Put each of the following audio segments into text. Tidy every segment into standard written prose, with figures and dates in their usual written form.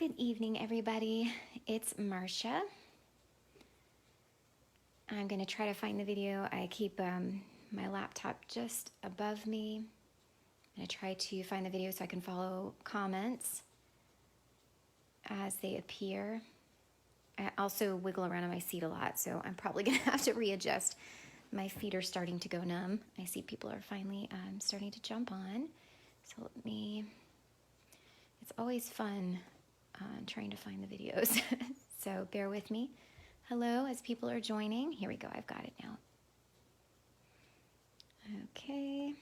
Good evening, everybody. It's Marcia. I'm going to try to find the video. I keep my laptop just above me. I'm going to try to find the video so I can follow comments as they appear. I also wiggle around on my seat a lot, so I'm probably going to have to readjust. My feet are starting to go numb. I see people are finally starting to jump on. So it's always fun trying to find the videos. So bear with me. Hello, as people are joining. Here we go, I've got it now. Okay.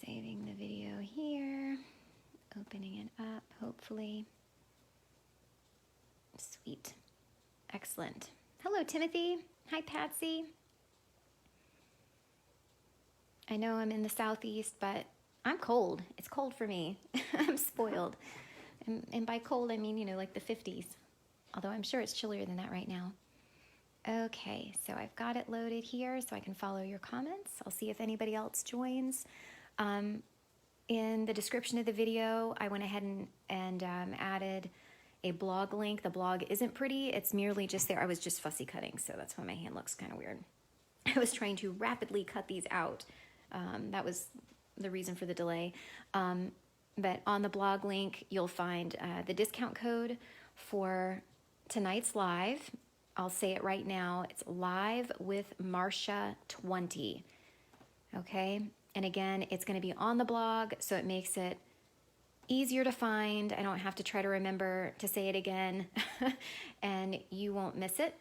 Saving the video here. Opening it up, hopefully. Sweet. Excellent. Hello, Timothy. Hi, Patsy. I know I'm in the southeast, but I'm cold. It's cold for me. I'm spoiled. And by cold, I mean, like the 50s. Although I'm sure it's chillier than that right now. Okay, so I've got it loaded here so I can follow your comments. I'll see if anybody else joins. In the description of the video, I went ahead and added a blog link. The blog isn't pretty. It's merely just there. I was just fussy cutting, so that's why my hand looks kind of weird. I was trying to rapidly cut these out. That was the reason for the delay. But on the blog link, you'll find the discount code for tonight's live. I'll say it right now. It's Live with Marcia 20. Okay? And again, it's going to be on the blog, so it makes it easier to find. I don't have to try to remember to say it again, and you won't miss it.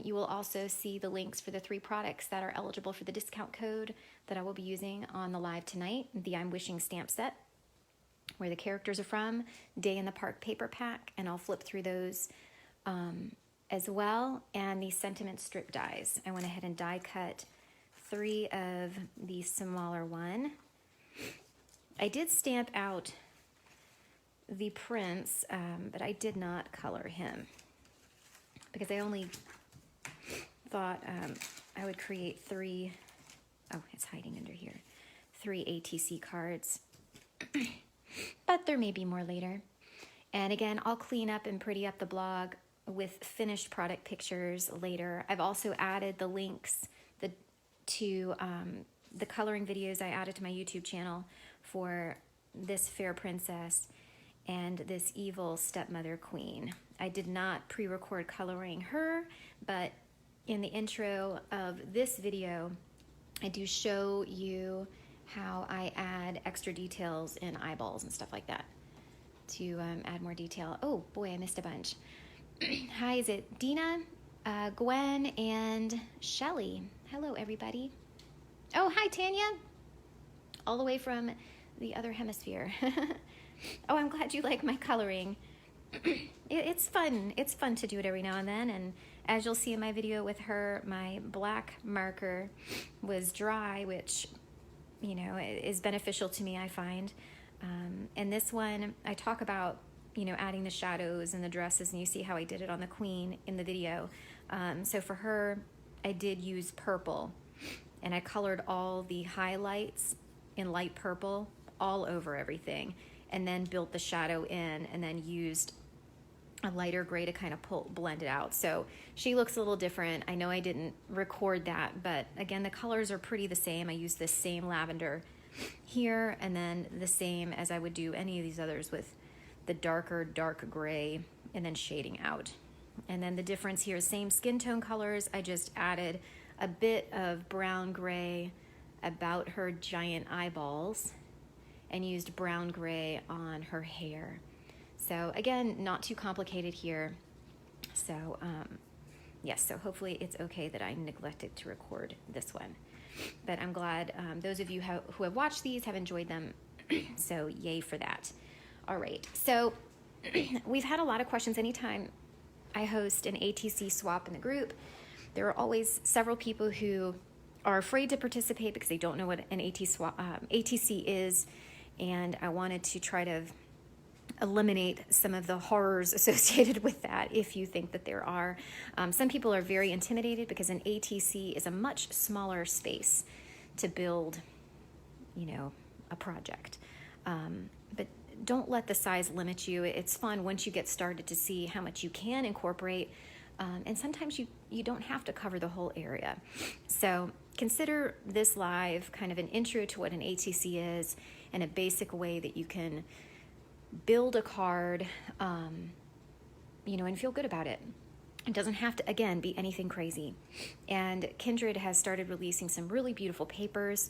You will also see the links for the 3 products that are eligible for the discount code that I will be using on the live tonight. The I'm Wishing stamp set, where the characters are from, Day in the Park paper pack, and I'll flip through those as well, and the sentiment strip dies. I went ahead and die cut 3 of the smaller one. I did stamp out the prince, but I did not color him because I only thought I would create 3, oh, it's hiding under here, 3 ATC cards, but there may be more later. And again, I'll clean up and pretty up the blog with finished product pictures later. I've also added the links to the coloring videos I added to my YouTube channel for this fair princess and this evil stepmother queen. I did not pre-record coloring her, but in the intro of this video, I do show you how I add extra details in eyeballs and stuff like that to add more detail. Oh boy, I missed a bunch. Hi, is it Dina, Gwen, and Shelly? Hello, everybody. Oh, hi, Tanya. All the way from the other hemisphere. Oh, I'm glad you like my coloring. It's fun. It's fun to do it every now and then. And as you'll see in my video with her, my black marker was dry, which, is beneficial to me, I find. And this one, I talk about, adding the shadows and the dresses, and you see how I did it on the queen in the video. So for her, I did use purple, and I colored all the highlights in light purple all over everything, and then built the shadow in, and then used a lighter gray to kind of blend it out. So she looks a little different. I know I didn't record that, but again, the colors are pretty the same. I used this same lavender here, and then the same as I would do any of these others with the dark gray and then shading out. And then the difference here is same skin tone colors. I just added a bit of brown gray about her giant eyeballs and used brown gray on her hair. So again, not too complicated here. So yes, so hopefully it's okay that I neglected to record this one. But I'm glad those of you who have watched these have enjoyed them. So yay for that. All right, so we've had a lot of questions. Anytime I host an ATC swap in the group, there are always several people who are afraid to participate because they don't know what an ATC is, and I wanted to try to eliminate some of the horrors associated with that if you think that there are. Some people are very intimidated because an ATC is a much smaller space to build, a project. But don't let the size limit you. It's fun once you get started to see how much you can incorporate. And sometimes you don't have to cover the whole area. So consider this live kind of an intro to what an ATC is and a basic way that you can build a card, and feel good about it. It doesn't have to, again, be anything crazy. And Kindred has started releasing some really beautiful papers,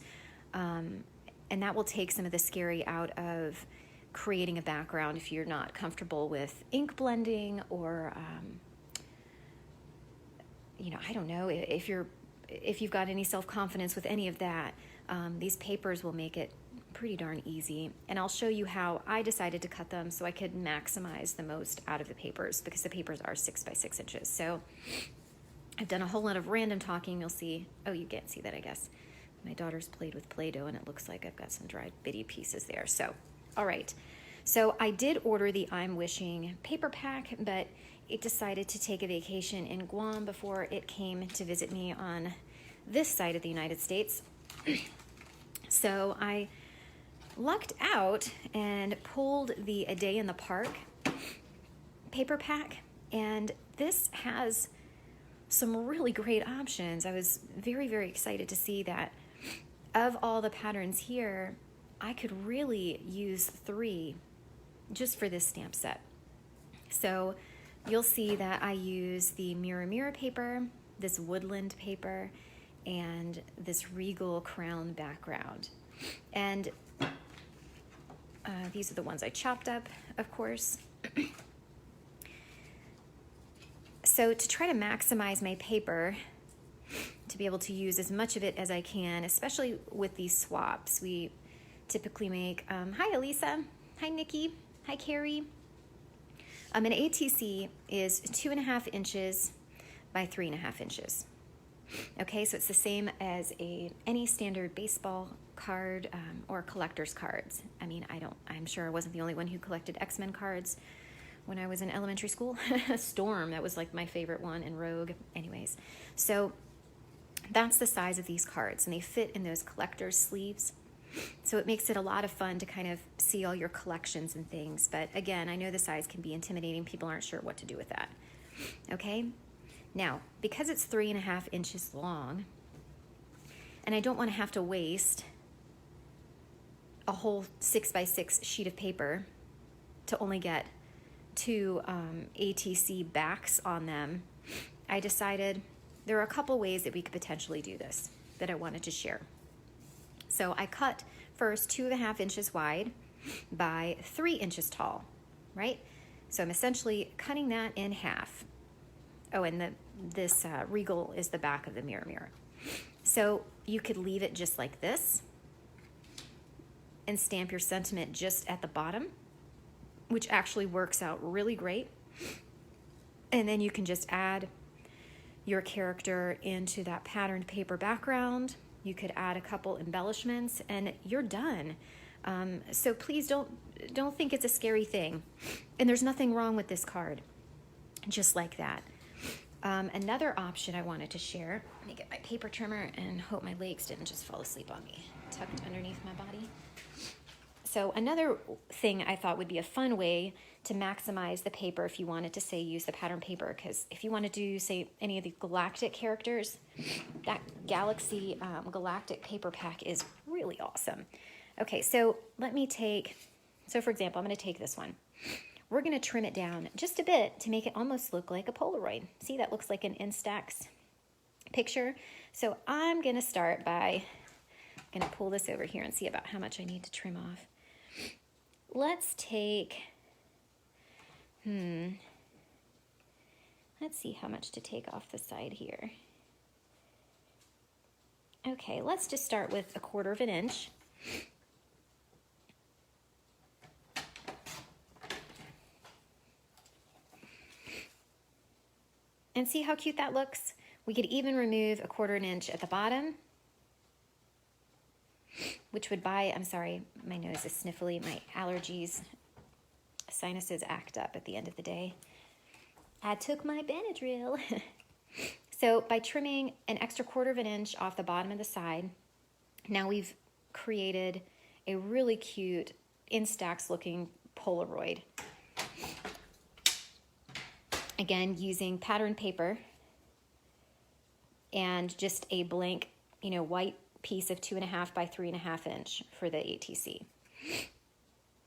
and that will take some of the scary out of creating a background if you're not comfortable with ink blending or, I don't know, if you've got any self-confidence with any of that, these papers will make it pretty darn easy. And I'll show you how I decided to cut them so I could maximize the most out of the papers, because the papers are 6 by 6 inches. So I've done a whole lot of random talking. You'll see, oh, you can't see that, I guess. My daughter's played with Play-Doh and it looks like I've got some dried bitty pieces there. So, all right. So I did order the I'm Wishing paper pack, but it decided to take a vacation in Guam before it came to visit me on this side of the United States. So I lucked out and pulled the A Day in the Park paper pack, and this has some really great options. I was very, very excited to see that of all the patterns here, I could really use 3 just for this stamp set. So you'll see that I use the Mirror paper, this woodland paper, and this regal crown background. And these are the ones I chopped up, of course. So to try to maximize my paper, to be able to use as much of it as I can, especially with these swaps, we typically make, hi Elisa, hi Nikki, hi Carrie. An ATC is 2.5 inches by 3.5 inches. Okay, so it's the same as any standard baseball card or collector's cards. I mean, I'm sure I wasn't the only one who collected X-Men cards when I was in elementary school. Storm, that was like my favorite one, and Rogue. Anyways, so that's the size of these cards, and they fit in those collector's sleeves. So it makes it a lot of fun to kind of see all your collections and things. But again, I know the size can be intimidating. People aren't sure what to do with that. Okay? Now, because it's 3.5 inches long, and I don't want to have to waste a whole 6 by 6 sheet of paper to only get 2 ATC backs on them, I decided there are a couple ways that we could potentially do this that I wanted to share. So I cut first 2.5 inches wide by 3 inches tall, right? So I'm essentially cutting that in half. Oh, and this regal is the back of the mirror. So you could leave it just like this and stamp your sentiment just at the bottom, which actually works out really great. And then you can just add your character into that patterned paper background. You could add a couple embellishments and you're done. So please don't think it's a scary thing. And there's nothing wrong with this card, just like that. Another option I wanted to share, let me get my paper trimmer and hope my legs didn't just fall asleep on me, tucked underneath my body. So another thing I thought would be a fun way to maximize the paper if you wanted to, say, use the pattern paper, because if you want to do, say, any of the galactic characters, that Galaxy Galactic paper pack is really awesome. Okay, so for example, I'm going to take this one. We're going to trim it down just a bit to make it almost look like a Polaroid. See, that looks like an Instax picture. So I'm going to start by, I'm going to pull this over here and see about how much I need to trim off. Let's take, let's see how much to take off the side here. Okay, let's just start with 1/4 inch. And see how cute that looks? We could even remove 1/4 inch at the bottom, which would I'm sorry, my nose is sniffly, my allergies, sinuses act up at the end of the day. I took my Benadryl. So by trimming an extra 1/4 inch off the bottom of the side, now we've created a really cute Instax looking Polaroid. Again, using pattern paper and just a blank, white piece of 2.5 by 3.5 inch for the ATC.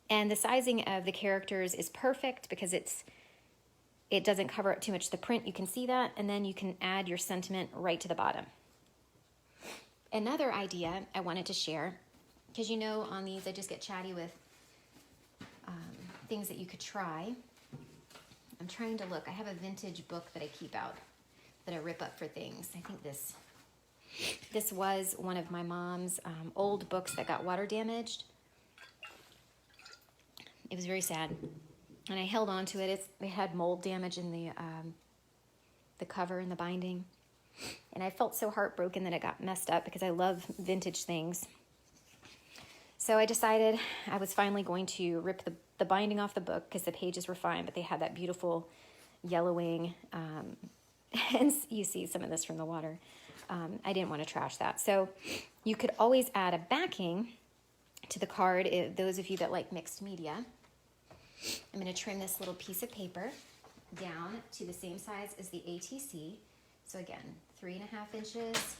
And the sizing of the characters is perfect because it doesn't cover up too much the print. You can see that, and then you can add your sentiment right to the bottom. Another idea I wanted to share, because on these I just get chatty with things that you could try. I'm trying to look. I have a vintage book that I keep out that I rip up for things. I think this was one of my mom's old books that got water damaged. It was very sad, and I held on to it. It had mold damage in the cover and the binding, and I felt so heartbroken that it got messed up because I love vintage things. So I decided I was finally going to rip the binding off the book because the pages were fine, but they had that beautiful yellowing, and you see some of this from the water. I didn't want to trash that. So you could always add a backing to the card, those of you that like mixed media. I'm going to trim this little piece of paper down to the same size as the ATC. So again, 3.5 inches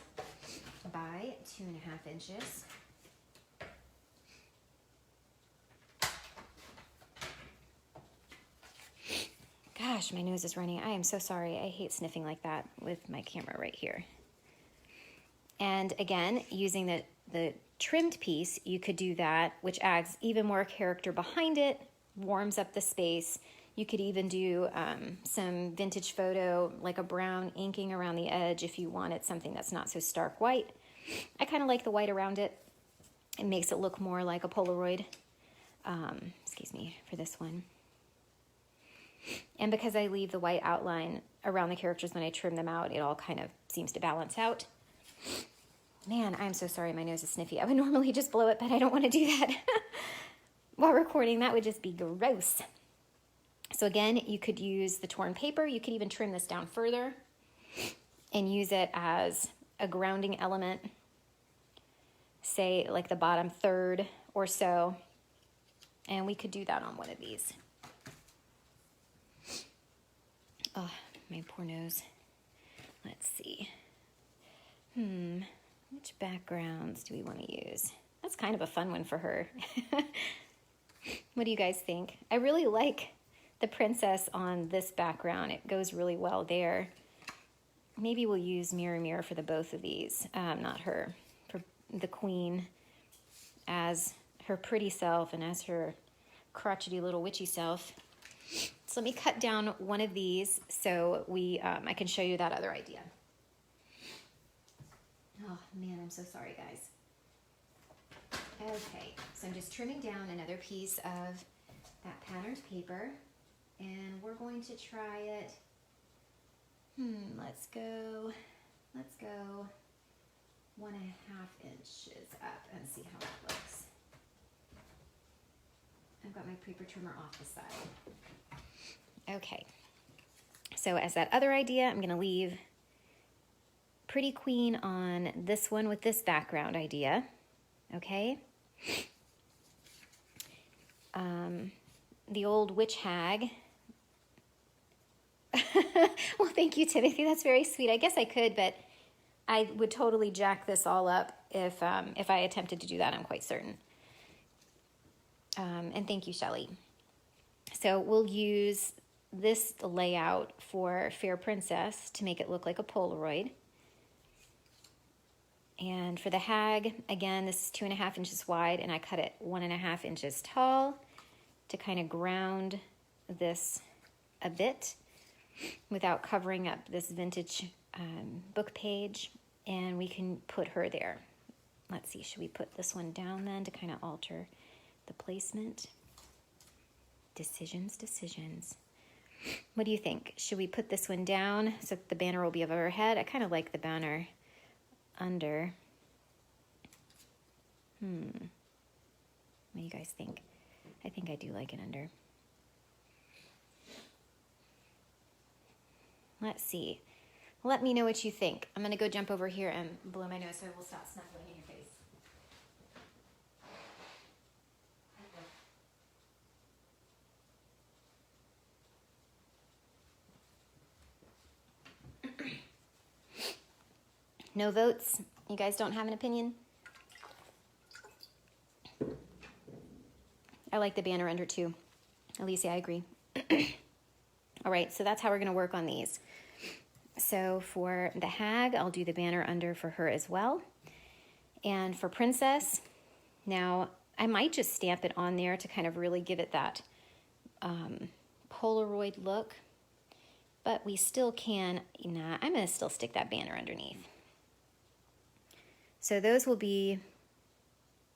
by 2.5 inches. Gosh, my nose is running. I am so sorry. I hate sniffing like that with my camera right here. And again, using the trimmed piece, you could do that, which adds even more character behind it, warms up the space. You could even do some vintage photo, like a brown inking around the edge if you wanted something that's not so stark white. I kind of like the white around it. It makes it look more like a Polaroid. Excuse me for this one. And because I leave the white outline around the characters when I trim them out, it all kind of seems to balance out. Man, I'm so sorry. My nose is sniffy. I would normally just blow it, but I don't want to do that while recording. That would just be gross. So again, you could use the torn paper. You could even trim this down further and use it as a grounding element, say like the bottom third or so. And we could do that on one of these. Oh, my poor nose. Let's see. Which backgrounds do we want to use? That's kind of a fun one for her. What do you guys think? I really like the princess on this background. It goes really well there. Maybe we'll use Mirror Mirror for the both of these. Not her. For the queen as her pretty self and as her crotchety little witchy self. So let me cut down one of these so I can show you that other idea. Oh man, I'm so sorry, guys. Okay, so I'm just trimming down another piece of that patterned paper, and we're going to try it. Let's go 1.5 inches up and see how that looks. I've got my paper trimmer off the side. Okay, so as that other idea, I'm going to leave Pretty Queen on this one with this background idea, okay? The old witch hag. Well, thank you, Timothy. That's very sweet. I guess I could, but I would totally jack this all up if I attempted to do that, I'm quite certain. And thank you, Shelley. So we'll use this layout for Fair Princess to make it look like a Polaroid. And for the hag, again, this is 2.5 inches wide, and I cut it 1.5 inches tall to kind of ground this a bit without covering up this vintage book page. And we can put her there. Let's see, should we put this one down then to kind of alter the placement? Decisions. What do you think? Should we put this one down so the banner will be above her head? I kind of like the banner under. What do you guys think? I think I do like it under. Let's see. Let me know what you think. I'm going to go jump over here and blow my nose so I will stop snuffling in your face. No votes? You guys don't have an opinion? I like the banner under too. Alicia, I agree. All right, so that's how we're gonna work on these. So for the hag, I'll do the banner under for her as well. And for princess, now I might just stamp it on there to kind of really give it that Polaroid look. But we still can, nah, I'm gonna still stick that banner underneath. So those will be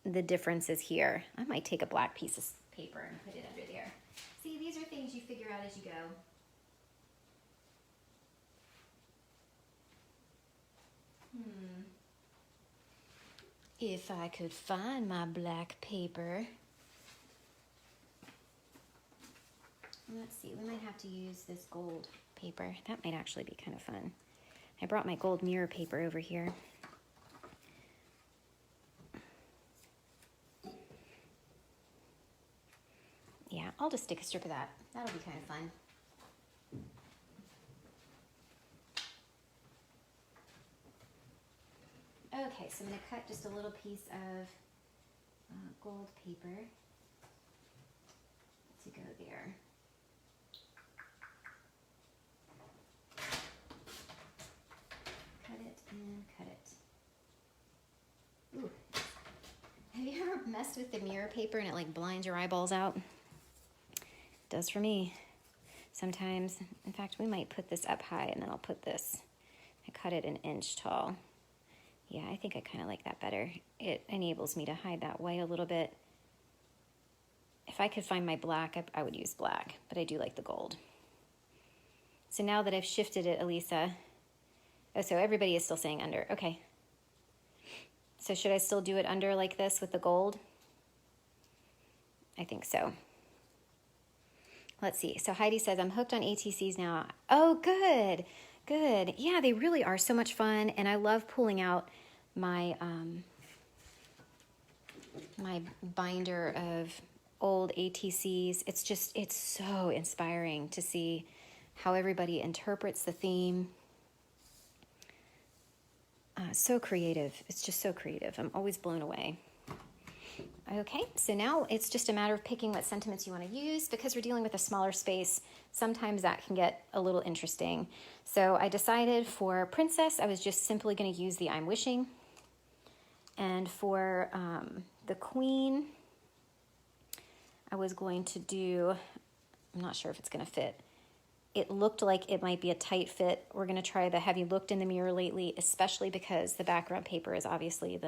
the differences here. I might take a black piece of paper and put it under there. See, these are things you figure out as you go. If I could find my black paper. Let's see, we might have to use this gold paper. That might actually be kind of fun. I brought my gold mirror paper over here. Yeah, I'll just stick a strip of that. That'll be kind of fun. Okay, so I'm going to cut just a little piece of gold paper to go there. Cut it and cut it. Ooh. Have you ever messed with the mirror paper and it like blinds your eyeballs out? It does for me sometimes. In fact, we might put this up high and then I'll put this. I cut it 1 inch tall. Yeah, I think I kind of like that better. It enables me to hide that white a little bit. If I could find my black, I would use black, but I do like the gold. So now that I've shifted it, Elisa, oh, so everybody is still saying under, okay. So should I still do it under like this with the gold? I think so. Let's see, so Heidi says, I'm hooked on ATCs now. Oh, good. Good. Yeah, they really are so much fun, and I love pulling out my my binder of old ATCs. It's so inspiring to see how everybody interprets the theme. So creative. It's just so creative. I'm always blown away. Okay, so now it's just a matter of picking what sentiments you want to use. Because we're dealing with a smaller space, sometimes that can get a little interesting. So I decided for princess, I was just simply going to use the I'm wishing. And for the queen, I was going to do, I'm not sure if it's going to fit. It looked like it might be a tight fit. We're going to try the have you looked in the mirror lately, especially because the background paper is obviously it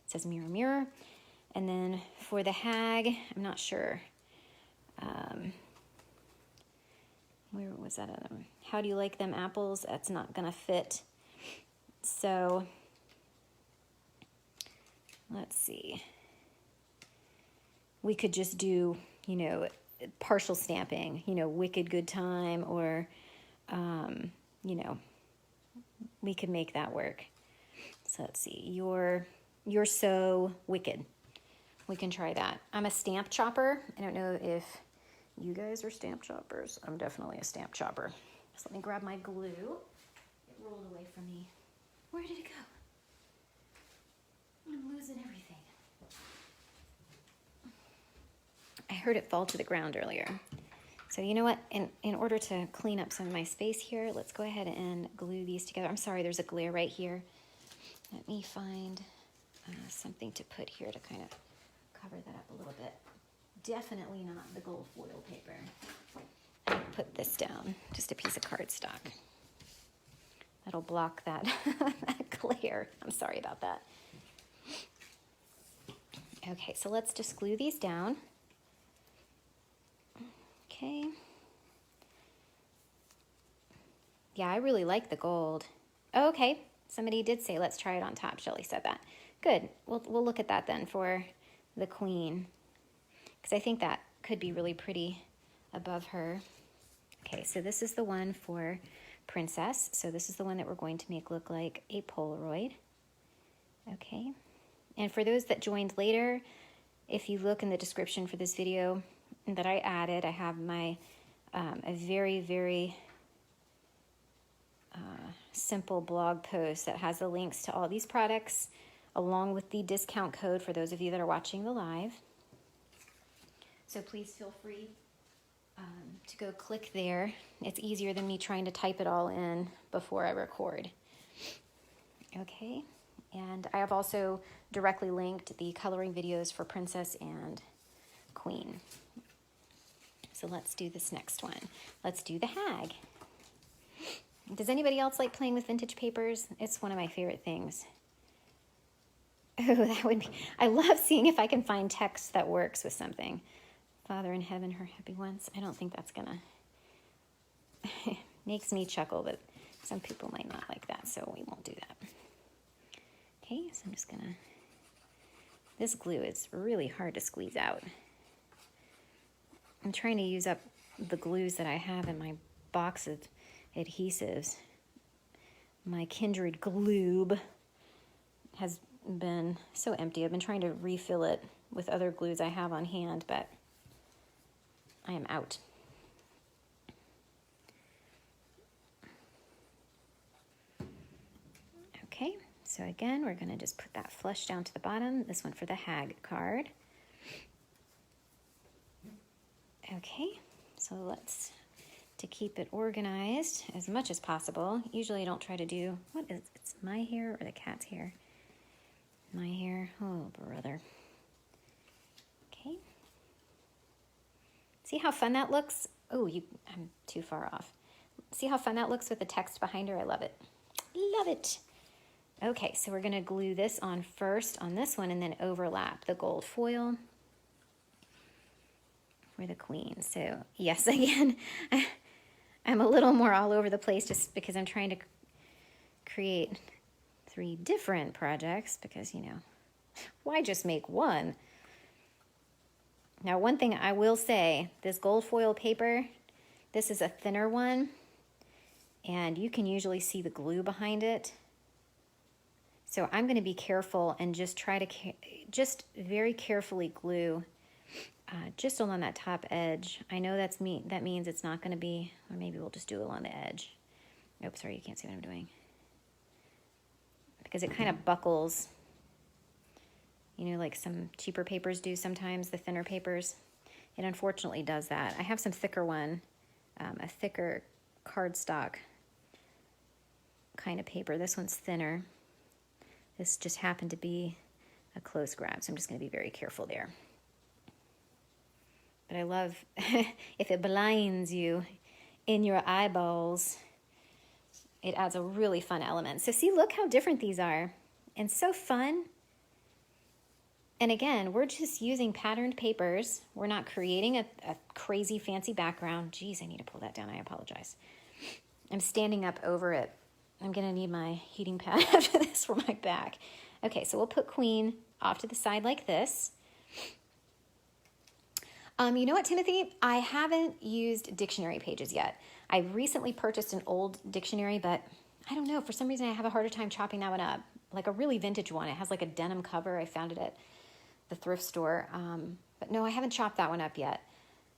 says mirror, mirror. And then for the hag, I'm not sure. Where was that? How do you like them apples? That's not gonna fit. So let's see. We could just do, you know, partial stamping, you know, wicked good time, or, you know, we could make that work. So let's see. You're so wicked. We can try that. I'm a stamp chopper. I don't know if you guys are stamp choppers. I'm definitely a stamp chopper. So let me grab my glue. It rolled away from me. Where did it go? I'm losing everything. I heard it fall to the ground earlier. So you know what? In order to clean up some of my space here, let's go ahead and glue these together. I'm sorry, there's a glare right here. Let me find something to put here to kind of cover that up a little bit. Definitely not the gold foil paper. I'll put this down, just a piece of cardstock. That'll block that, that glare. I'm sorry about that. Okay, so let's just glue these down. Okay. Yeah, I really like the gold. Oh, okay, somebody did say let's try it on top. Shelly said that. Good, we'll look at that then for the queen, because I think that could be really pretty above her. Okay, so this is the one for princess. So this is the one that we're going to make look like a Polaroid. Okay, and for those that joined later, if you look in the description for this video that I added, I have my a very simple blog post that has the links to all these products along with the discount code for those of you that are watching the live. So please feel free to go click there. It's easier than me trying to type it all in before I record. Okay, and I have also directly linked the coloring videos for Princess and Queen. So let's do this next one. Let's do the Hag. Does anybody else like playing with vintage papers? It's one of my favorite things. Oh, that would be, I love seeing if I can find text that works with something. Father in heaven, her happy ones. I don't think that's gonna, makes me chuckle, but some people might not like that, so we won't do that. Okay, so I'm just gonna, this glue is really hard to squeeze out. I'm trying to use up the glues that I have in my box of adhesives. My Kindred glue has been so empty. I've been trying to refill it with other glues I have on hand, but I am out. Okay, so again, we're going to just put that flush down to the bottom. This one for the Hag card. Okay, so let's, to keep it organized as much as possible. Usually I don't try to do, what is, it's my hair or the cat's hair? My hair, oh brother. Okay. See how fun that looks? Oh, I'm too far off. See how fun that looks with the text behind her? I love it. Love it. Okay, so we're gonna glue this on first on this one and then overlap the gold foil for the Queen. So yes, again, I'm a little more all over the place just because I'm trying to create 3 different projects because, you know, why just make one? Now, one thing I will say, this gold foil paper, this is a thinner one, and you can usually see the glue behind it. So I'm going to be careful and just try to, just very carefully glue just along that top edge. I know that means it's not going to be, or maybe we'll just do it along the edge. Oops, sorry, you can't see what I'm doing. Because it kind of buckles, you know, like some cheaper papers do sometimes, the thinner papers. It unfortunately does that. I have some thicker one, a thicker cardstock kind of paper. This one's thinner. This just happened to be a close grab, so I'm just going to be very careful there. But I love if it blinds you in your eyeballs, it adds a really fun element. So see, look how different these are, and so fun. And again, we're just using patterned papers. We're not creating a crazy fancy background. Geez, I need to pull that down. I apologize. I'm standing up over it. I'm gonna need my heating pad after this for my back. Okay, so we'll put Queen off to the side like this. You know what, Timothy? I haven't used dictionary pages yet. I recently purchased an old dictionary, but I don't know, for some reason I have a harder time chopping that one up. Like a really vintage one. It has like a denim cover. I found it at the thrift store. But no, I haven't chopped that one up yet.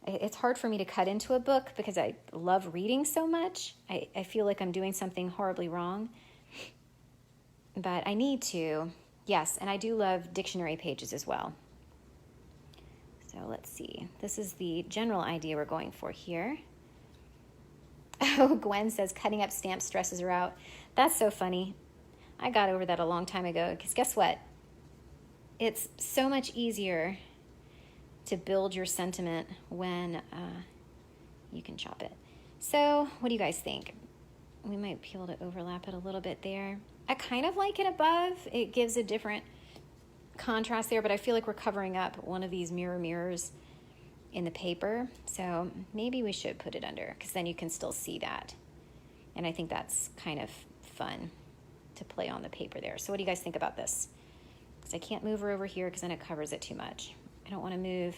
It's hard for me to cut into a book because I love reading so much. I feel like I'm doing something horribly wrong. But I need to. Yes, and I do love dictionary pages as well. So let's see. This is the general idea we're going for here. Oh, Gwen says cutting up stamps stresses her out. That's so funny. I got over that a long time ago because guess what? It's so much easier to build your sentiment when you can chop it. So what do you guys think? We might be able to overlap it a little bit there. I kind of like it above. It gives a different contrast there, but I feel like we're covering up one of these mirrors in the paper. So maybe we should put it under because then you can still see that. And I think that's kind of fun to play on the paper there. So what do you guys think about this? Because I can't move her over here because then it covers it too much. I don't want to move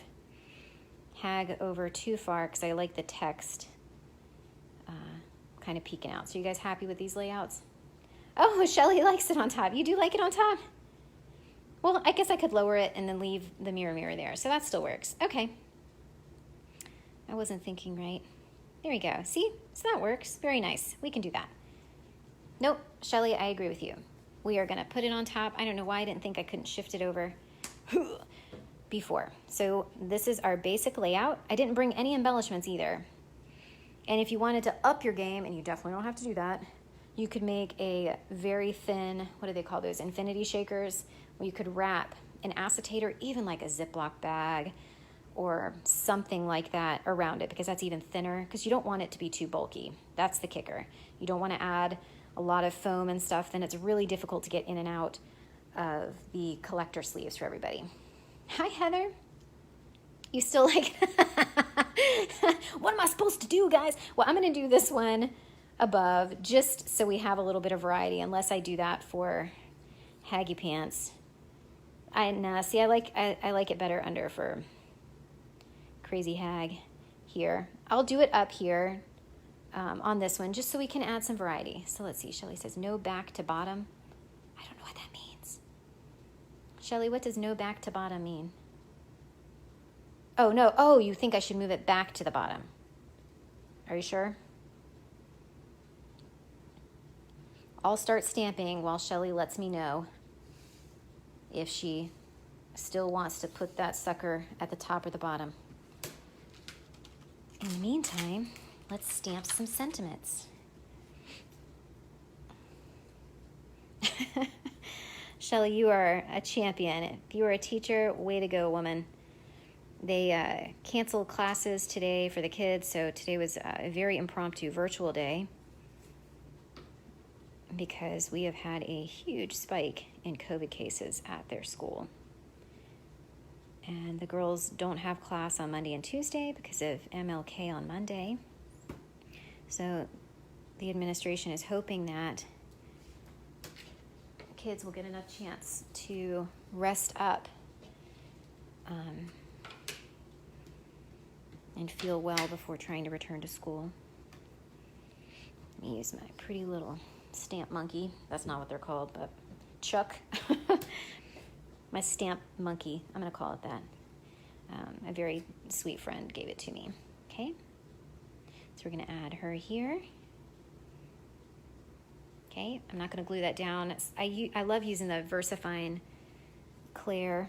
Hag over too far because I like the text kind of peeking out. So you guys happy with these layouts? Oh, Shelly likes it on top. You do like it on top? Well, I guess I could lower it and then leave the mirror there. So that still works. Okay. I wasn't thinking right. There we go. See? So that works. Very nice. We can do that. Nope, Shelly, I agree with you. We are gonna put it on top. I don't know why I didn't think I couldn't shift it over before. So this is our basic layout. I didn't bring any embellishments either. And if you wanted to up your game, and you definitely don't have to do that, you could make a very thin, what do they call those, infinity shakers, where you could wrap an acetate or even like a Ziploc bag or something like that around it, because that's even thinner, because you don't want it to be too bulky. That's the kicker. You don't want to add a lot of foam and stuff, then it's really difficult to get in and out of the collector sleeves for everybody. Hi, Heather. You still like, what am I supposed to do, guys? Well, I'm going to do this one above just so we have a little bit of variety, unless I do that for Haggy Pants. See, I like it better under for Crazy Hag here. I'll do it up here on this one just so we can add some variety. So let's see. Shelly says no back to bottom. I don't know what that means. Shelly, what does no back to bottom mean? Oh, no. Oh, you think I should move it back to the bottom. Are you sure? I'll start stamping while Shelly lets me know if she still wants to put that sucker at the top or the bottom. In the meantime, let's stamp some sentiments. Shelly, you are a champion. If you are a teacher, way to go, woman. They canceled classes today for the kids, so today was a very impromptu virtual day because we have had a huge spike in COVID cases at their school. And the girls don't have class on Monday and Tuesday because of MLK on Monday. So the administration is hoping that kids will get enough chance to rest up and feel well before trying to return to school. Let me use my pretty little stamp monkey. That's not what they're called, but Chuck. My stamp monkey, I'm going to call it that. A very sweet friend gave it to me. Okay, so we're going to add her here. Okay, I'm not going to glue that down. I love using the VersaFine Claire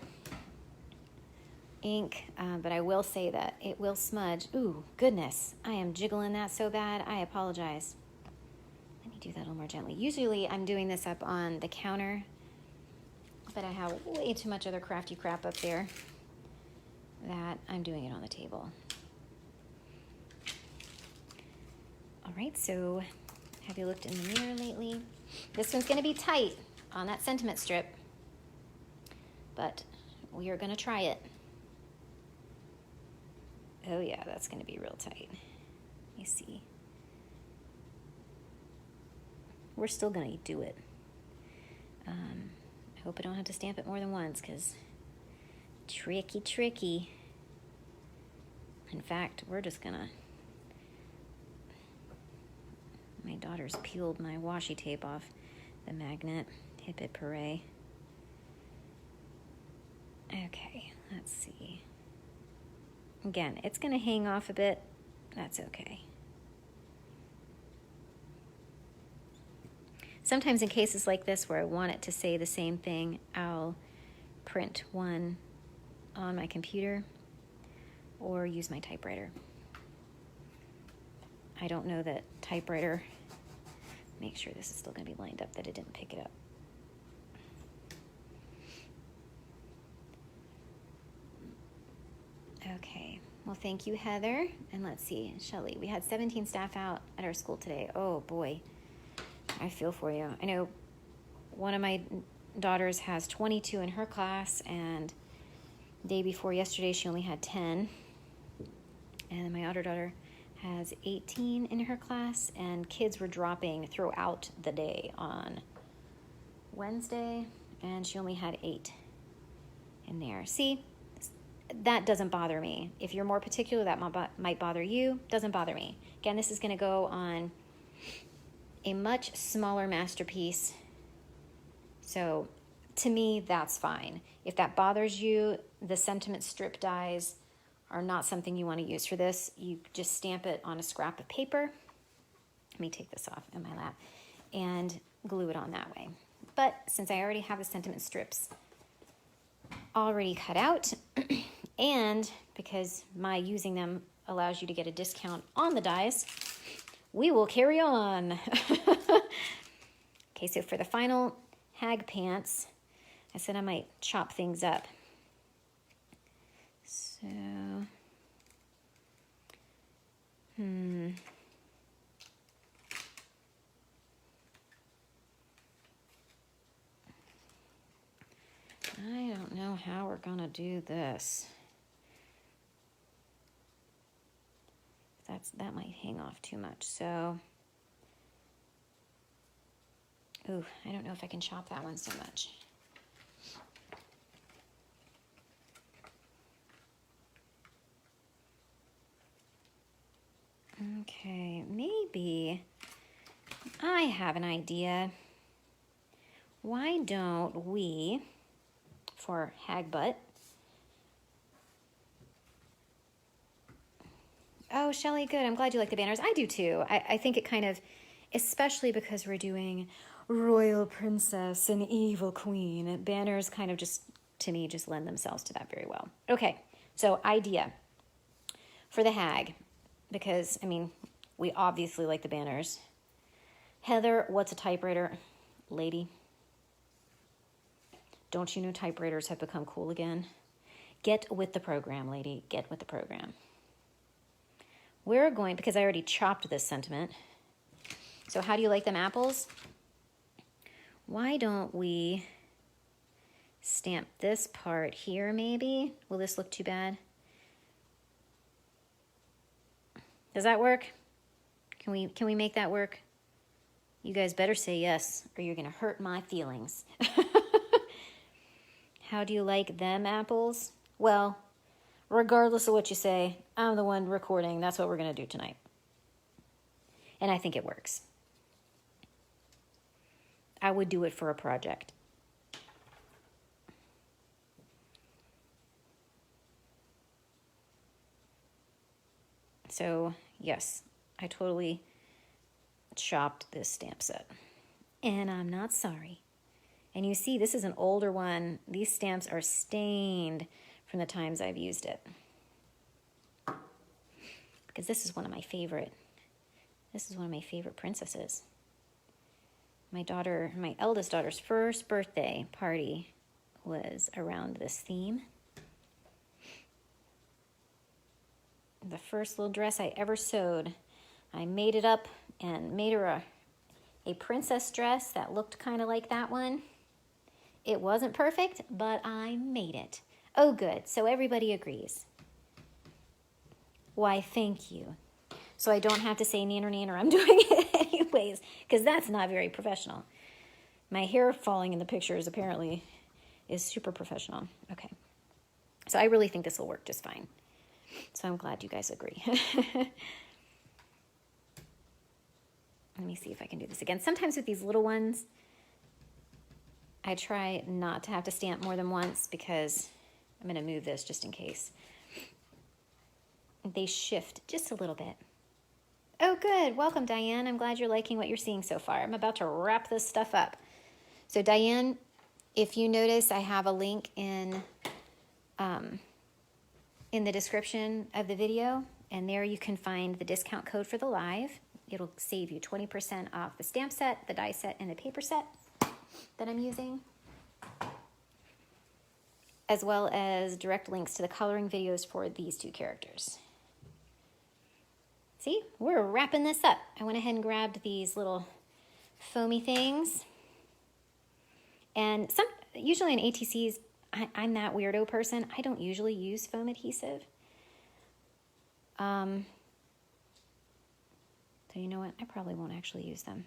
ink, but I will say that it will smudge. Ooh, goodness, I am jiggling that so bad. I apologize. Let me do that a little more gently. Usually I'm doing this up on the counter, but I have way too much other crafty crap up there that I'm doing it on the table. All right, so have you looked in the mirror lately? This one's going to be tight on that sentiment strip, but we are going to try it. Oh yeah, that's going to be real tight. You see. We're still going to do it. I hope I don't have to stamp it more than once, because tricky. In fact, we're just going to... My daughter's peeled my washi tape off the magnet. Hip hip hooray. Okay, let's see. Again, it's going to hang off a bit. That's okay. Sometimes in cases like this where I want it to say the same thing, I'll print one on my computer or use my typewriter. I don't know that typewriter, make sure this is still going to be lined up, that it didn't pick it up. Okay, well, thank you, Heather. And let's see, Shelly, we had 17 staff out at our school today. Oh boy, I feel for you. I know one of my daughters has 22 in her class, and day before yesterday she only had 10. And my other daughter has 18 in her class, and kids were dropping throughout the day on Wednesday, and she only had 8 in there. See, that doesn't bother me. If you're more particular, that might bother you. Doesn't bother me. Again, this is going to go on a much smaller masterpiece, so to me, that's fine. If that bothers you, the sentiment strip dies are not something you want to use for this. You just stamp it on a scrap of paper. Let me take this off in my lap. and glue it on that way. But since I already have the sentiment strips already cut out, and because my using them allows you to get a discount on the dies, we will carry on. Okay, so for the final hag pants, I said I might chop things up. So, I don't know how we're gonna do this. That might hang off too much. So, ooh, I don't know if I can chop that one so much. Okay, maybe I have an idea. Why don't we, for hag butt? Oh, Shelley, good. I'm glad you like the banners. I do too. I think it kind of, especially because we're doing royal princess and evil queen, banners kind of just, to me, just lend themselves to that very well. Okay, so idea for the hag, because, I mean, we obviously like the banners. Heather, what's a typewriter? Lady, don't you know typewriters have become cool again? Get with the program, lady. Get with the program. We're going, because I already chopped this sentiment. So how do you like them apples? Why don't we stamp this part here maybe? Will this look too bad? Does that work? Can we make that work? You guys better say yes, or you're gonna hurt my feelings. How do you like them apples? Well, regardless of what you say, I'm the one recording. That's what we're gonna do tonight. And I think it works. I would do it for a project. So, yes, I totally chopped this stamp set. And I'm not sorry. And you see, this is an older one. These stamps are stained from the times I've used it. Because this is one of my favorite. This is one of my favorite princesses. My eldest daughter's first birthday party was around this theme. The first little dress I ever sewed, I made it up and made her a princess dress that looked kind of like that one. It wasn't perfect, but I made it. Oh, good. So everybody agrees. Why, thank you. So I don't have to say nanner, nanner. I'm doing it anyways, because that's not very professional. My hair falling in the pictures apparently is super professional. Okay. So I really think this will work just fine. So I'm glad you guys agree. Let me see if I can do this again. Sometimes with these little ones, I try not to have to stamp more than once because I'm going to move this just in case. They shift just a little bit. Oh, good. Welcome, Diane. I'm glad you're liking what you're seeing so far. I'm about to wrap this stuff up. So, Diane, if you notice, I have a link in the description of the video, and there you can find the discount code for the live. It'll save you 20% off the stamp set, the die set, and the paper set that I'm using, as well as direct links to the coloring videos for these two characters. See, we're wrapping this up. I went ahead and grabbed these little foamy things. And usually in ATCs, I'm that weirdo person. I don't usually use foam adhesive. So you know what? I probably won't actually use them.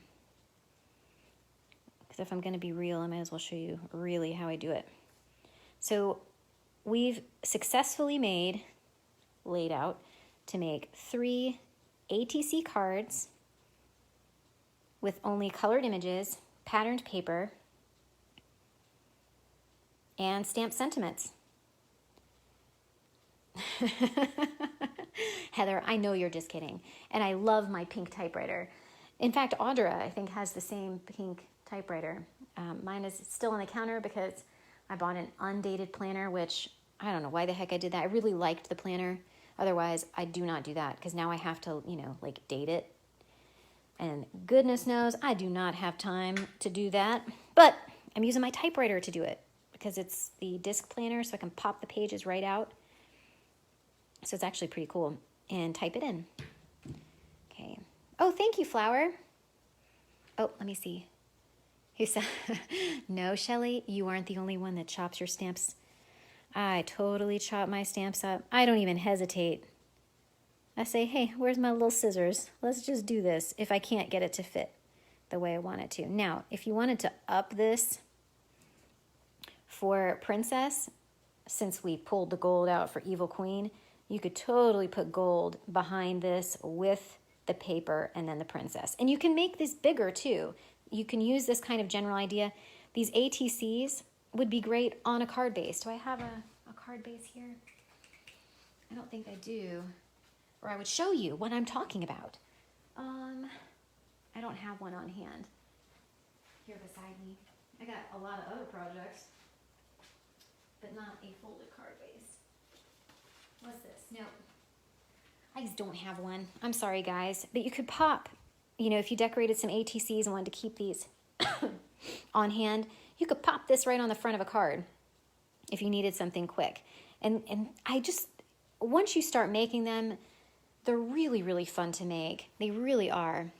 Because if I'm going to be real, I might as well show you really how I do it. So we've successfully laid out to make 3 ATC cards with only colored images, patterned paper, and stamped sentiments. Heather, I know you're just kidding. And I love my pink typewriter. In fact, Audra, I think, has the same pink typewriter. Mine is still on the counter because I bought an undated planner, which I don't know why the heck I did that. I really liked the planner. Otherwise, I do not do that because now I have to, like date it. And goodness knows I do not have time to do that. But I'm using my typewriter to do it because it's the disc planner, so I can pop the pages right out. So it's actually pretty cool. And type it in. Okay. Oh, thank you, Flower. Oh, let me see. He said, no, Shelly, you aren't the only one that chops your stamps. I totally chop my stamps up. I don't even hesitate. I say, hey, where's my little scissors? Let's just do this if I can't get it to fit the way I want it to. Now, if you wanted to up this for Princess, since we pulled the gold out for Evil Queen, you could totally put gold behind this with the paper and then the Princess. And you can make this bigger too. You can use this kind of general idea. These ATCs would be great on a card base. Do I have a card base here? I don't think I do. Or I would show you what I'm talking about. I don't have one on hand here beside me. I got a lot of other projects, but not a folded card base. What's this? No, I just don't have one. I'm sorry, guys. But you could pop, if you decorated some ATCs and wanted to keep these on hand, you could pop this right on the front of a card if you needed something quick. And I just, once you start making them, they're really, really fun to make. They really are.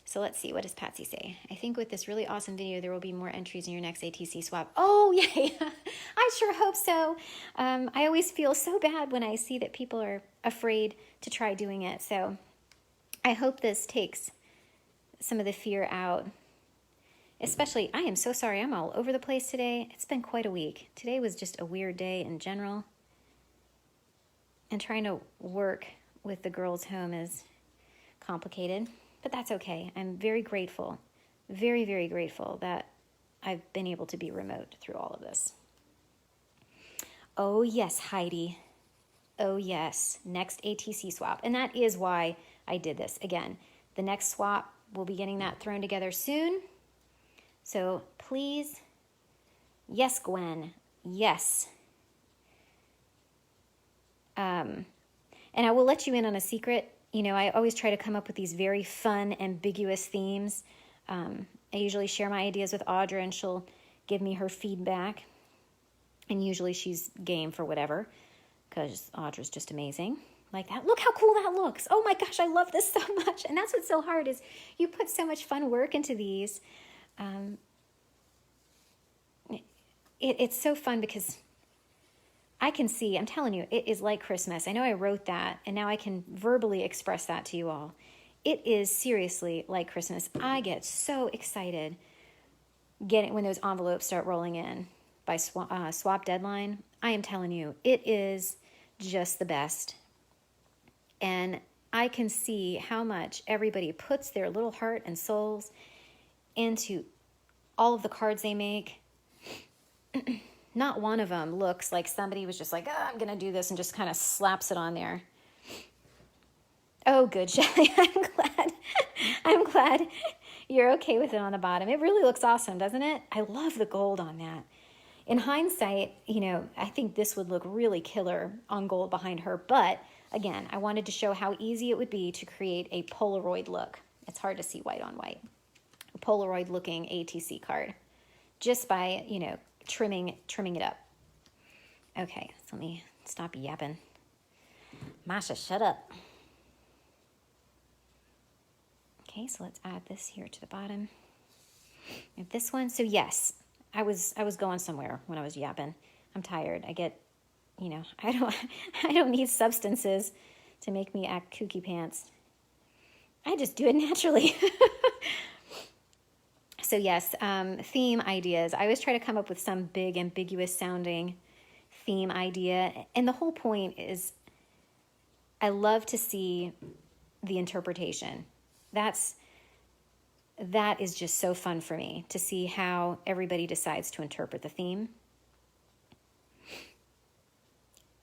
So let's see, what does Patsy say? I think with this really awesome video, there will be more entries in your next ATC swap. Oh, yay! I sure hope so. I always feel so bad when I see that people are afraid to try doing it. So I hope this takes some of the fear out. Especially, I am so sorry, I'm all over the place today. It's been quite a week. Today was just a weird day in general. And trying to work with the girls home is complicated. But that's okay. I'm very grateful, very, very grateful that I've been able to be remote through all of this. Oh, yes, Heidi. Oh, yes. Next ATC swap. And that is why I did this. Again, the next swap, we'll be getting that thrown together soon. So please, yes, Gwen, yes. And I will let you in on a secret. I always try to come up with these very fun, ambiguous themes. I usually share my ideas with Audra, and she'll give me her feedback. And usually she's game for whatever, because Audra's just amazing. Like that. Look how cool that looks. Oh my gosh, I love this so much. And that's what's so hard is you put so much fun work into these. It's so fun because I can see, I'm telling you, it is like Christmas. I know I wrote that, and now I can verbally express that to you all. It is seriously like Christmas. I get so excited when those envelopes start rolling in by swap deadline. I am telling you, it is just the best. And I can see how much everybody puts their little heart and souls into all of the cards they make. Not one of them looks like somebody was just like, oh, I'm going to do this and just kind of slaps it on there. Oh, good, Shelly. I'm glad you're okay with it on the bottom. It really looks awesome, doesn't it? I love the gold on that. In hindsight, I think this would look really killer on gold behind her. But again, I wanted to show how easy it would be to create a Polaroid look. It's hard to see white on white. A Polaroid looking ATC card. Just by, trimming it up. Okay, so let me stop yapping. Masha, shut up. Okay, so let's add this here to the bottom. And this one, so yes, I was going somewhere when I was yapping. I'm tired. I get, I don't need substances to make me act kooky pants. I just do it naturally. So yes, theme ideas. I always try to come up with some big, ambiguous sounding theme idea. And the whole point is I love to see the interpretation. That is just so fun for me to see how everybody decides to interpret the theme.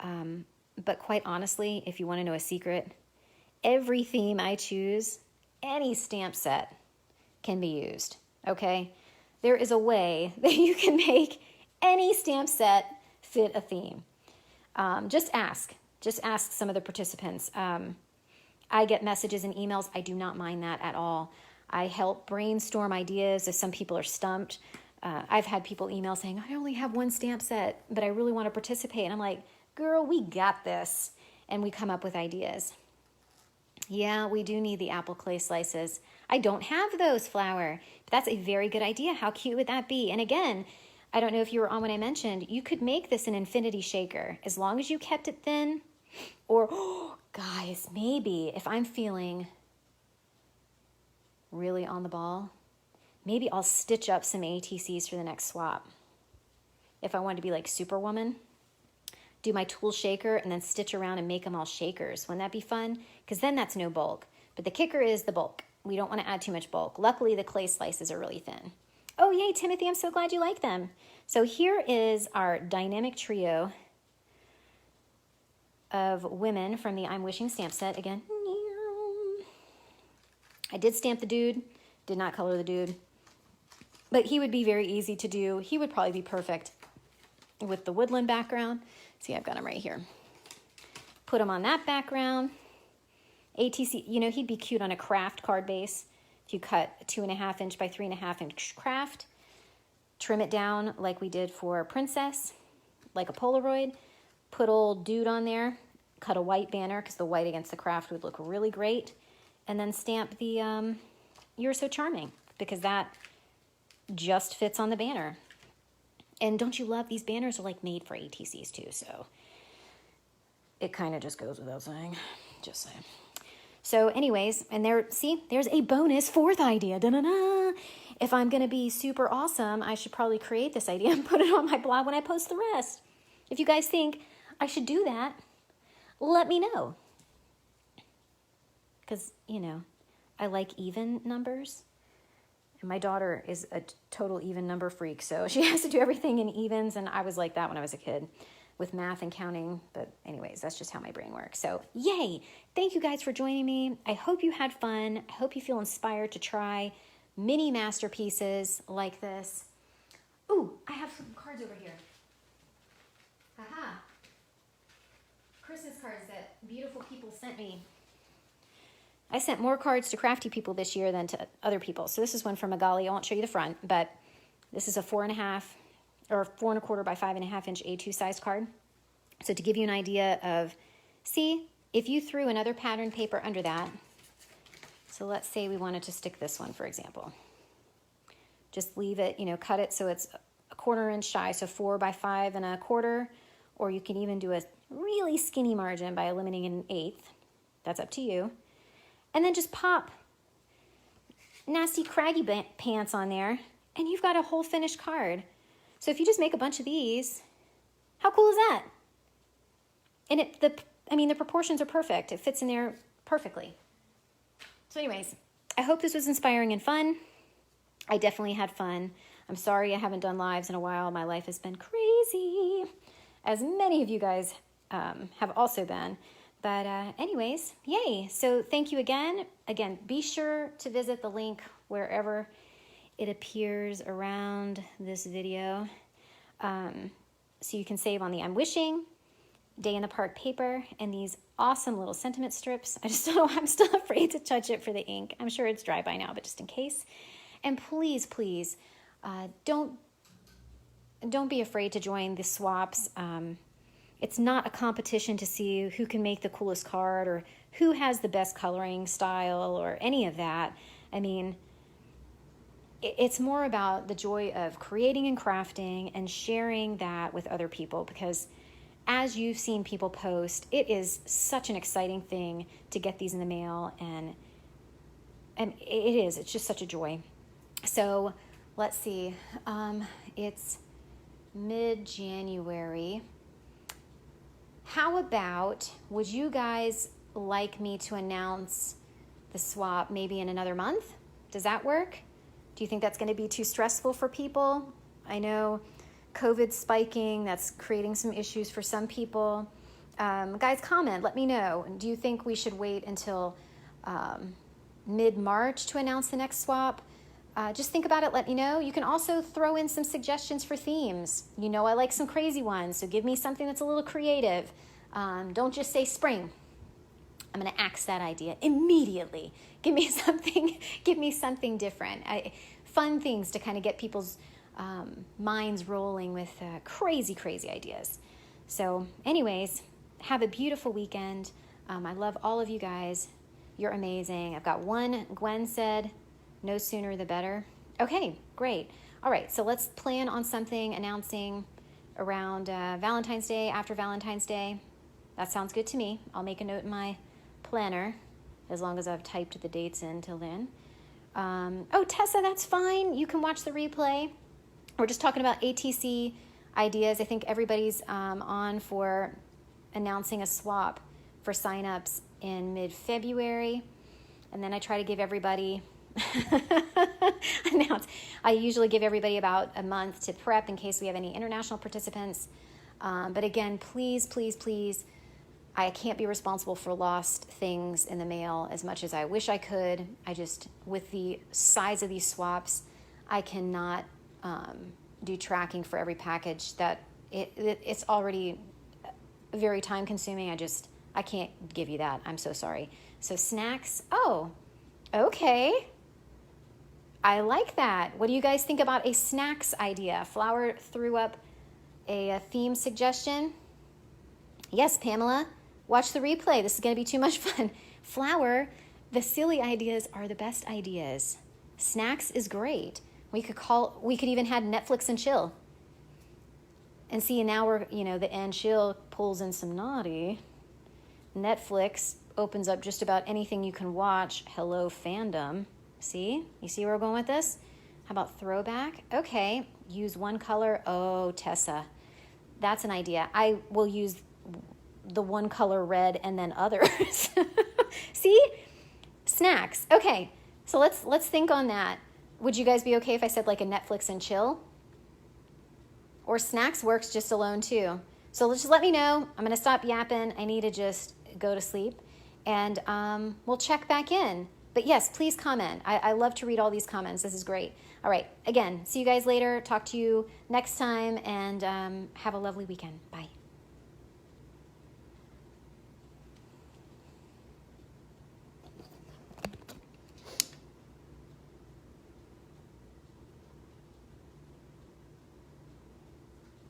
But quite honestly, if you want to know a secret, every theme I choose, any stamp set can be used, okay? There is a way that you can make any stamp set fit a theme. Just ask some of the participants. I get messages and emails. I do not mind that at all. I help brainstorm ideas if some people are stumped. I've had people email saying, I only have one stamp set, but I really want to participate. And I'm like, girl, we got this. And we come up with ideas. Yeah, we do need the apple clay slices. I don't have those, Flower. But that's a very good idea. How cute would that be? And again, I don't know if you were on when I mentioned, you could make this an infinity shaker as long as you kept it thin. Or, oh, guys, maybe if I'm feeling really on the ball, maybe I'll stitch up some ATCs for the next swap. If I wanted to be like Superwoman, do my tool shaker and then stitch around and make them all shakers. Wouldn't that be fun? Because then that's no bulk. But the kicker is the bulk. We don't want to add too much bulk. Luckily, the clay slices are really thin. Oh, yay, Timothy, I'm so glad you like them. So here is our dynamic trio of women from the I'm Wishing stamp set. Again, I did stamp the dude, did not color the dude. But he would be very easy to do. He would probably be perfect with the woodland background. See, I've got him right here. Put him on that background. ATC, you know, he'd be cute on a craft card base. If you cut a 2.5 inch by 3.5 inch craft, trim it down like we did for Princess, like a Polaroid, put old dude on there, cut a white banner because the white against the craft would look really great, and then stamp the You're So Charming because that just fits on the banner. And don't you love, these banners are like made for ATCs too, so it kind of just goes without saying, just saying. So anyways, and there's a bonus fourth idea. Da-da-da. If I'm going to be super awesome, I should probably create this idea and put it on my blog when I post the rest. If you guys think I should do that, let me know. Because, you know, I like even numbers. And my daughter is a total even number freak, so she has to do everything in evens, and I was like that when I was a kid with math and counting, but anyways, that's just how my brain works. So yay! Thank you guys for joining me. I hope you had fun. I hope you feel inspired to try mini masterpieces like this. Ooh, I have some cards over here. Haha. Christmas cards that beautiful people sent me. I sent more cards to crafty people this year than to other people. So this is one from Magali. I won't show you the front, but this is a 4.5 or 4.25 by 5.5 inch A2 size card. So to give you an idea of, see, if you threw another pattern paper under that, so let's say we wanted to stick this one, for example. Just leave it, you know, cut it so it's a 1/4 inch shy, so 4 by 5.25, or you can even do a really skinny margin by eliminating 1/8. That's up to you. And then just pop nasty craggy pants on there, and you've got a whole finished card. So if you just make a bunch of these, how cool is that? And the proportions are perfect. It fits in there perfectly. So anyways, I hope this was inspiring and fun. I definitely had fun. I'm sorry I haven't done lives in a while. My life has been crazy, as many of you guys have also been. But anyways, yay. So thank you again. Again, be sure to visit the link wherever it appears around this video. So you can save on the I'm Wishing, Day in the Park paper, and these awesome little sentiment strips. I just don't know, I'm still afraid to touch it for the ink. I'm sure it's dry by now, but just in case. And please, please, don't be afraid to join the swaps. It's not a competition to see who can make the coolest card or who has the best coloring style or any of that. I mean, it's more about the joy of creating and crafting and sharing that with other people, because as you've seen people post, it is such an exciting thing to get these in the mail, and it's just such a joy. So let's see, it's mid-January. How about, would you guys like me to announce the swap maybe in another month? Does that work? Do you think that's going to be too stressful for people? I know COVID's spiking. That's creating some issues for some people. Guys, comment. Let me know. Do you think we should wait until mid-March to announce the next swap. Just think about it, let me know. You can also throw in some suggestions for themes. You know I like some crazy ones, so give me something that's a little creative. Don't just say spring. I'm going to axe that idea immediately. Give me something different. Fun things to kind of get people's minds rolling with crazy ideas. So anyways, have a beautiful weekend. I love all of you guys. You're amazing. I've got one. Gwen said, no sooner the better. Okay, great. All right, so let's plan on something announcing around Valentine's Day, after Valentine's Day. That sounds good to me. I'll make a note in my planner as long as I've typed the dates in till then. Oh, Tessa, that's fine. You can watch the replay. We're just talking about ATC ideas. I think everybody's on for announcing a swap for signups in mid-February. And then I try to give everybody I usually give everybody about a month to prep in case we have any international participants. But again, please, I can't be responsible for lost things in the mail as much as I wish I could. With the size of these swaps, I cannot do tracking for every package. It's already very time consuming. I can't give you that. I'm so sorry. So snacks, oh, okay. I like that. What do you guys think about a snacks idea? Flower threw up a theme suggestion. Yes, Pamela, watch the replay. This is going to be too much fun. Flower, the silly ideas are the best ideas. Snacks is great. We could even have Netflix and chill. And see, now the and chill pulls in some naughty. Netflix opens up just about anything you can watch. Hello, fandom. See? You see where we're going with this? How about throwback? Okay, use one color. Oh, Tessa, that's an idea. I will use the one color red and then others. See? Snacks. Okay, so let's think on that. Would you guys be okay if I said like a Netflix and chill? Or snacks works just alone too. So just let me know. I'm going to stop yapping. I need to just go to sleep. And we'll check back in. But yes, please comment. I love to read all these comments. This is great. All right. Again, see you guys later. Talk to you next time. And have a lovely weekend. Bye.